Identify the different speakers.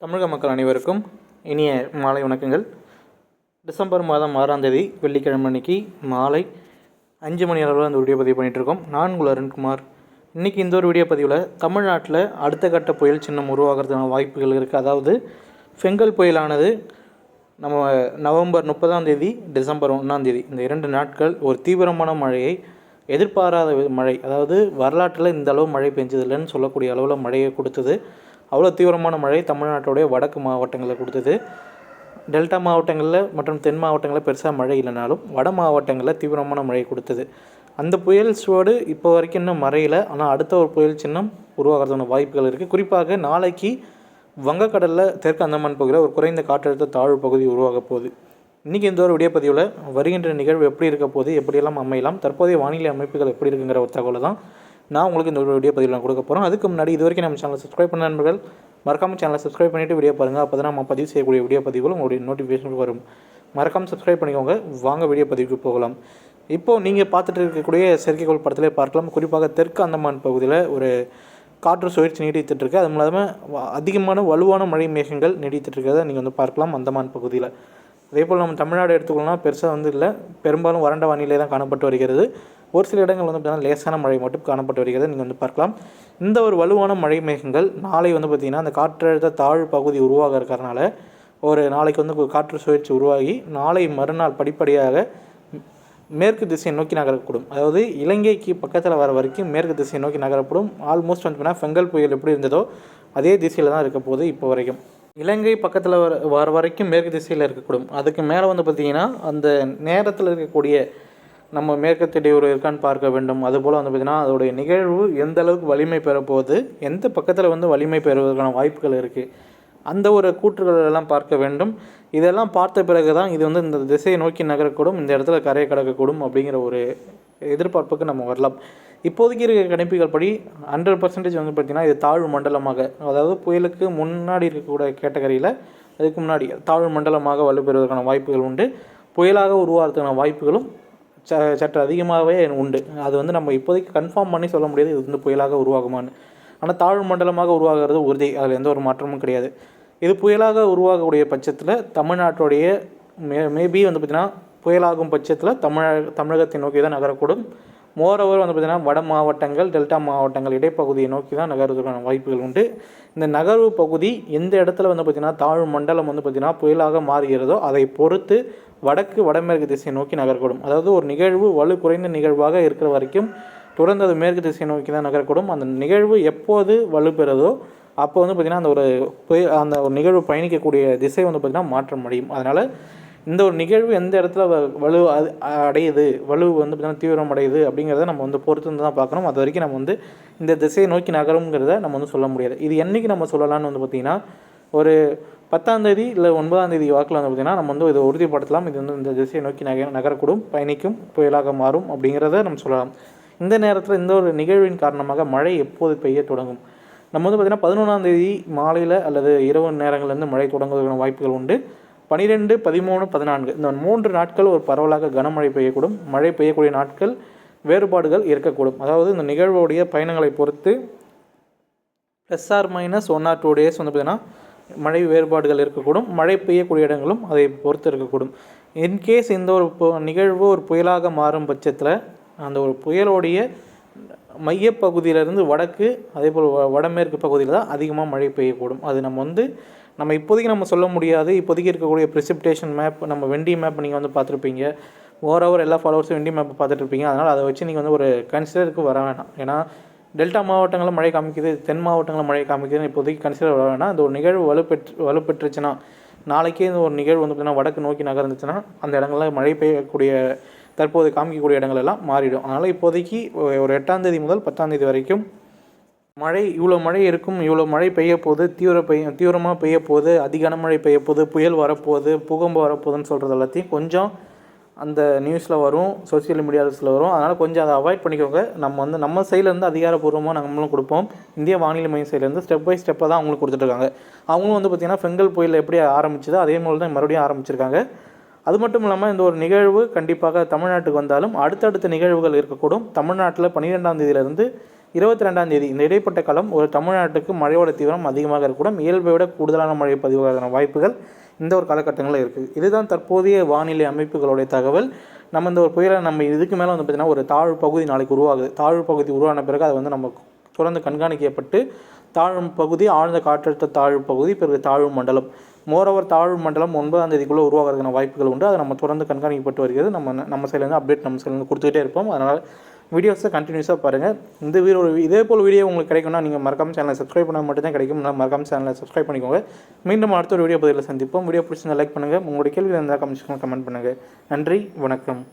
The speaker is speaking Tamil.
Speaker 1: தமிழக மக்கள் அனைவருக்கும் இனிய மாலை வணக்கங்கள். டிசம்பர் மாதம் 6ஆம் தேதி வெள்ளிக்கிழமை அன்னைக்கு மாலை 5 மணி அளவில் அந்த வீடியோ பதிவு பண்ணிகிட்ருக்கோம். நான் உங்கள் அருண்குமார். இன்றைக்கி இந்த ஒரு வீடியோ பதிவில் தமிழ்நாட்டில் அடுத்த கட்ட புயல் சின்னம் உருவாகிறதுக்கான வாய்ப்புகள் இருக்குது. அதாவது ஃபெங்கல் புயலானது நம்ம நவம்பர் 30ஆம் தேதி டிசம்பர் 1ஆம் தேதி இந்த 2 நாட்கள் ஒரு தீவிரமான மழையை எதிர்பாராத மழை, அதாவது வரலாற்றில் இந்த அளவு மழை பெஞ்சதில்லைன்னு சொல்லக்கூடிய அளவில் மழையை கொடுத்தது. அவ்வளோ தீவிரமான மழை தமிழ்நாட்டுடைய வடக்கு மாவட்டங்களில் கொடுத்தது. டெல்டா மாவட்டங்களில் மற்றும் தென் மாவட்டங்களில் பெருசாக மழை இல்லைனாலும் வட மாவட்டங்களில் தீவிரமான மழை கொடுத்தது. அந்த புயல் சுவடு இப்போ வரைக்கும் இன்னும் மறையலை. ஆனால் அடுத்த ஒரு புயல் சின்னம் உருவாகிறதுக்கான வாய்ப்புகள் இருக்குது. குறிப்பாக நாளைக்கு வங்கக்கடலில் தெற்கு அந்தமான் பகுதியில் ஒரு குறைந்த காற்றழுத்த தாழ்வு பகுதி உருவாக போகுது. இன்றைக்கி இந்த ஒரு வீடியோ பதிவில் வருகின்ற நிகழ்வு எப்படி இருக்க போகுது, எப்படியெல்லாம் அமையலாம், தற்போதைய வானிலை அமைப்புகள் எப்படி இருக்குங்கிற ஒரு தகவலை தான் நான் உங்களுக்கு இந்த ஒரு வீடியோ பதிவில் நான் கொடுக்க போகிறோம். அதுக்கு முன்னாடி இது வரைக்கும் நம்ம சேனலை சப்ஸ்கிரைப் பண்ண நண்பர்கள் மறக்காமல் சேனலை சப்ஸ்கிரைப் பண்ணிவிட்டு வீடியோ பாருங்கள். அப்போ தான் நம்ம பதிவு செய்யக்கூடிய வீடியோ பதிவுகள் உங்களுடைய நோட்டிஃபிகேஷன் வரும். மறக்காமல் சப்ஸ்கிரைப் பண்ணிக்கோங்க. வாங்க வீடியோ பதிவுக்கு போகலாம். இப்போது நீங்கள் பார்த்துட்டு இருக்கக்கூடிய செயற்கைக்கோள் படத்திலே பார்க்கலாம். குறிப்பாக தெற்கு அந்தமான் பகுதியில் ஒரு காற்று சுழற்சி நீடித்துட்ருக்கு. அது இல்லாமல் அதிகமான வலுவான மழை மேகங்கள் நீடித்துட்ருக்கிறத நீங்கள் வந்து பார்க்கலாம் அந்தமான் பகுதியில். அதேபோல் நம்ம தமிழ்நாடு எடுத்துக்கணும்னா பெருசாக இல்லை, பெரும்பாலும் வறண்ட வானிலை தான் காணப்பட்டு வருகிறது. ஒரு சில இடங்கள் பார்த்திங்கன்னா லேசான மழை மட்டும் காணப்பட்டு வருகிறது. நீங்கள் பார்க்கலாம். இந்த ஒரு வலுவான மழை மேகங்கள் நாளை பார்த்திங்கன்னா அந்த காற்றழுத்த தாழ்வு பகுதி உருவாக இருக்கிறனால ஒரு நாளைக்கு காற்று சுழற்சி உருவாகி நாளை மறுநாள் படிப்படியாக மேற்கு திசையை நோக்கி நகரக்கூடும். அதாவது இலங்கைக்கு பக்கத்தில் வர வரைக்கும் மேற்கு திசையை நோக்கி நகரப்படும். ஆல்மோஸ்ட் ஃபெங்கல் புயல் எப்படி இருந்ததோ அதே திசையில் தான் இருக்க போகுது. இப்போ வரைக்கும் இலங்கை பக்கத்தில் வர வரைக்கும் மேற்கு திசையில் இருக்கக்கூடும். அதுக்கு மேலே பார்த்திங்கன்னா அந்த நேரத்தில் இருக்கக்கூடிய நம்ம மேற்கத்திய இடையூறு இருக்கான்னு பார்க்க வேண்டும். அதுபோல் பார்த்திங்கன்னா அதோடைய நிகழ்வு எந்த அளவுக்கு வலிமை பெறப்போகுது, எந்த பக்கத்தில் வலிமை பெறுவதற்கான வாய்ப்புகள் இருக்குது, அந்த ஒரு கூற்றுகள் எல்லாம் பார்க்க வேண்டும். இதெல்லாம் பார்த்த பிறகு தான் இது இந்த திசையை நோக்கி நகரக்கூடும், இந்த இடத்துல கரையை கடக்கக்கூடும் அப்படிங்கிற ஒரு எதிர்பார்ப்புக்கு நம்ம வரலாம். இப்போதைக்கு இருக்கிற கணிப்புகள் படி 100% பார்த்திங்கன்னா இது தாழ்வு மண்டலமாக, அதாவது புயலுக்கு முன்னாடி இருக்கக்கூடிய கேட்டகரியில் அதுக்கு முன்னாடி தாழ்வு மண்டலமாக வலுப்பெறுவதற்கான வாய்ப்புகள் உண்டு. புயலாக உருவாகிறதுக்கான வாய்ப்புகளும் சற்று அதிகமாகவே உண்டு. அது நம்ம இப்போதைக்கு கன்ஃபார்ம் பண்ணி சொல்ல முடியாது இது புயலாக உருவாகுமான்னு. ஆனால் தாழ்வு மண்டலமாக உருவாகிறது உறுதி, அதில் எந்த ஒரு மாற்றமும் கிடையாது. இது புயலாக உருவாகக்கூடிய பட்சத்தில் தமிழ்நாட்டுடைய மேபி பார்த்திங்கன்னா புயலாகும் பட்சத்தில் தமிழகத்தை நோக்கி தான் நகரக்கூடும். மோரோவர் பார்த்திங்கன்னா வட மாவட்டங்கள், டெல்டா மாவட்டங்கள் இடைப்பகுதியை நோக்கி தான் நகர்வதற்கான வாய்ப்புகள் உண்டு. இந்த நகர்வு பகுதி எந்த இடத்துல பார்த்திங்கன்னா தாழ்வு மண்டலம் பார்த்திங்கன்னா புயலாக மாறுகிறதோ அதை பொறுத்து வடமேற்கு திசையை நோக்கி நகரக்கூடும். அதாவது ஒரு நிகழ்வு வலு குறைந்த நிகழ்வாக இருக்கிற வரைக்கும் தொடர்ந்து அது மேற்கு திசையை நோக்கி தான் நகரக்கூடும். அந்த நிகழ்வு எப்போது வலுப்பெறுதோ அப்போ பார்த்திங்கன்னா அந்த ஒரு நிகழ்வு பயணிக்கக்கூடிய திசை பார்த்திங்கன்னா மாற்றம் அடையும். அதனால் இந்த ஒரு நிகழ்வு எந்த இடத்துல வலு அடையுது, வலு பார்த்திங்கன்னா தீவிரம் அடையுது அப்படிங்கிறத நம்ம பொறுத்து தான் பார்க்கணும். அது வரைக்கும் நம்ம இந்த திசையை நோக்கி நகருங்கிறத நம்ம சொல்ல முடியாது. இது என்றைக்கு நம்ம சொல்லலாம்னு பார்த்திங்கன்னா ஒரு 10ஆம் தேதி இல்லை 9ஆம் தேதி வாக்கில் பார்த்திங்கன்னா நம்ம இதை உறுதிப்படுத்தலாம். இது இந்த திசையை நோக்கி நகரக்கூடும், பயணிக்கும், புயலாக மாறும் அப்படிங்கிறத நம்ம சொல்லலாம். இந்த நேரத்தில் இந்த ஒரு நிகழ்வின் காரணமாக மழை எப்போது பெய்ய தொடங்கும்? நம்ம பார்த்திங்கன்னா 11ஆம் தேதி மாலையில் அல்லது இரவு நேரங்கள்லேருந்து மழை தொடங்குவதற்கான வாய்ப்புகள் உண்டு. 12, 13, 14 இந்த 3 நாட்கள் ஒரு பரவலாக கனமழை பெய்யக்கூடும். மழை பெய்யக்கூடிய நாட்கள் வேறுபாடுகள் இருக்கக்கூடும். அதாவது இந்த நிகழ்வுடைய பயணங்களை பொறுத்து +or -1 or 2 days பார்த்திங்கன்னா மழை வேறுபாடுகள் இருக்கக்கூடும். மழை பெய்யக்கூடிய இடங்களும் அதை பொறுத்து இருக்கக்கூடும். இன்கேஸ் இந்த ஒரு நிகழ்வு ஒரு புயலாக மாறும் பட்சத்தில் அந்த ஒரு புயலுடைய மையப்பகுதியிலிருந்து வடக்கு அதேபோல் வடமேற்கு பகுதியில் தான் அதிகமாக மழை பெய்யக்கூடும். அது நம்ம இப்போதைக்கு சொல்ல முடியாது. இப்போதைக்கு இருக்கக்கூடிய ப்ரெசிபிடேஷன் மேப், நம்ம வெண்டி மேப் நீங்கள் பார்த்துருப்பீங்க. ஓவரால் எல்லா ஃபாலோவர்ஸும் வெண்டி மேப் பார்த்துட்ருப்பீங்க. அதனால் அதை வச்சு நீங்கள் ஒரு கன்சிடருக்கு வர வேணாம். ஏன்னா டெல்டா மாவட்டங்களில் மழை காமிக்குது, தென் மாவட்டங்களில் மழை காமிக்குதுன்னு இப்போதைக்கு கன்சிடர் வர வேணாம். அந்த ஒரு நிகழ்வு வலுப்பெற்றுச்சுன்னா நாளைக்கே இந்த ஒரு நிகழ்வு பார்த்திங்கன்னா வடக்கு நோக்கி நகர்ந்துச்சுன்னா அந்த இடங்களில் மழை பெய்யக்கூடிய தற்போது காமிக்கக்கூடிய இடங்கள் எல்லாம் மாறிடும். அதனால் இப்போதைக்கு ஒரு 8ஆம் தேதி முதல் 10ஆம் தேதி வரைக்கும் இவ்வளோ மழை இருக்கும், இவ்வளோ மழை பெய்ய போகுது, தீவிரமாக பெய்ய போகுது, அதிகனமழை பெய்ய போகுது, புயல் வரப்போகுது, பூகம்பு வரப்போகுதுன்னு சொல்கிறது எல்லாத்தையும் கொஞ்சம் அந்த நியூஸில் வரும், சோசியல் மீடியாஸில் வரும். அதனால் கொஞ்சம் அதை அவாய்ட் பண்ணிக்கோங்க. நம்ம சைட்லேருந்து அதிகாரப்பூர்வமாக நம்மளும் கொடுப்போம். இந்திய வானிலை மையம் சைட்லேருந்து ஸ்டெப் பை ஸ்டெப்பாக தான் அவங்களுக்கு கொடுத்துட்ருக்காங்க. அவங்களும் பார்த்திங்கன்னா ஃபெங்கல் புயல் எப்படி ஆரம்பிச்சதோ அதே போல் தான் மறுபடியும் ஆரம்பிச்சிருக்காங்க. அது மட்டும் இல்லாமல் இந்த ஒரு நிகழ்வு கண்டிப்பாக தமிழ்நாட்டுக்கு வந்தாலும் அடுத்தடுத்த நிகழ்வுகள் இருக்கக்கூடும். தமிழ்நாட்டில் 12ஆம் தேதியிலிருந்து 22ஆம் தேதி இந்த இடைப்பட்ட காலம் ஒரு தமிழ்நாட்டுக்கு மழையோட தீவிரம் அதிகமாக இருக்கக்கூடும். இயல்பை விட கூடுதலான மழை பதிவான வாய்ப்புகள் இந்த ஒரு காலகட்டங்களில் இருக்குது. இதுதான் தற்போதைய வானிலை அமைப்புகளுடைய தகவல். நம்ம இந்த ஒரு புயலை நம்ம இதுக்கு மேலே வந்து பார்த்திங்கன்னா ஒரு தாழ்வு பகுதி நாளைக்கு உருவாகுது. தாழ்வு பகுதி உருவான பிறகு அதை வந்து நம்ம தொடர்ந்து கண்காணிக்கப்பட்டு தாழ்வு பகுதி, ஆழ்ந்த காற்றழுத்த தாழ்வு பகுதி, பிறகு தாழ்வு மண்டலம், மோரோவர் தாழ்வு மண்டலம் 9ஆம் தேதிக்குள்ளே உருவாகிறதுக்கான வாய்ப்புகள் உண்டு. அதை நம்ம தொடர்ந்து கண்காணிக்கப்பட்டு வருகிறது. நம்ம சைட்லேருந்து அப்டேட் நம்ம சைட்லேருந்து கொடுத்துக்கிட்டே இருப்போம். அதனால் வீடியோஸை கண்டினியூஸாக பாருங்கள். இந்த இதே போல் வீடியோ உங்களுக்கு கிடைக்கும்னா நீங்கள் மறக்காம சேனலை சப்ஸ்கிரைப் பண்ணால் மட்டும்தான் கிடைக்கும். மறக்காம சேனலை சப்ஸ்கிரைப் பண்ணிக்கோங்க. மீண்டும் அடுத்த ஒரு வீடியோ பதிவில் சந்திப்போம். வீடியோ பிடிச்சிருந்தால் லைக் பண்ணுங்கள். உங்களுடைய கேள்வி இருந்தால் கமெண்ட் பண்ணுங்கள். நன்றி, வணக்கம்.